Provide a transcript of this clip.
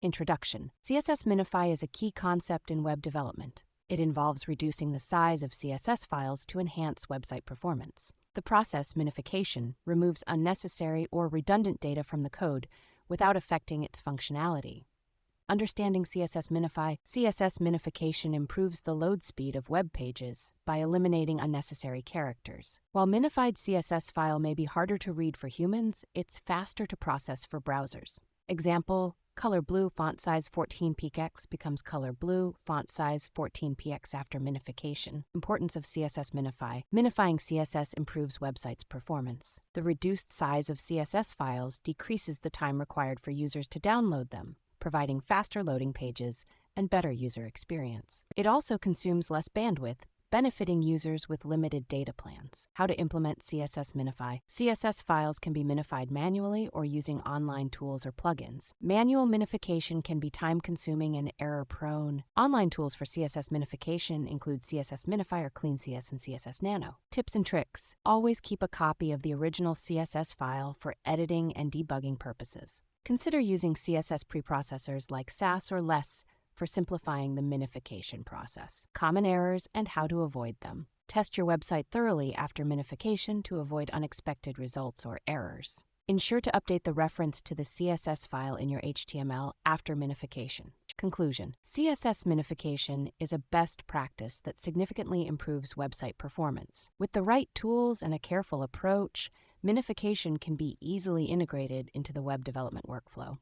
Introduction. CSS Minify is a key concept in web development. It involves reducing the size of CSS files to enhance website performance. The process, minification, removes unnecessary or redundant data from the code without affecting its functionality. Understanding CSS minification improves the load speed of web pages by eliminating unnecessary characters. While minified CSS file may be harder to read for humans, it's faster to process for browsers. Example, color blue font size 14px becomes color blue font size 14px after minification. Importance of CSS Minify. Minifying CSS improves websites' performance. The reduced size of CSS files decreases the time required for users to download them, providing faster loading pages and better user experience. It also consumes less bandwidth, benefiting users with limited data plans. How to implement CSS Minify. CSS files can be minified manually or using online tools or plugins. Manual minification can be time-consuming and error-prone. Online tools for CSS minification include CSS Minify or CleanCS and CSS Nano. Tips and tricks. Always keep a copy of the original CSS file for editing and debugging purposes. Consider using CSS preprocessors like Sass or Less for simplifying the minification process. Common errors and how to avoid them. Test your website thoroughly after minification to avoid unexpected results or errors. Ensure to update the reference to the CSS file in your HTML after minification. Conclusion. CSS minification is a best practice that significantly improves website performance. With the right tools and a careful approach, minification can be easily integrated into the web development workflow.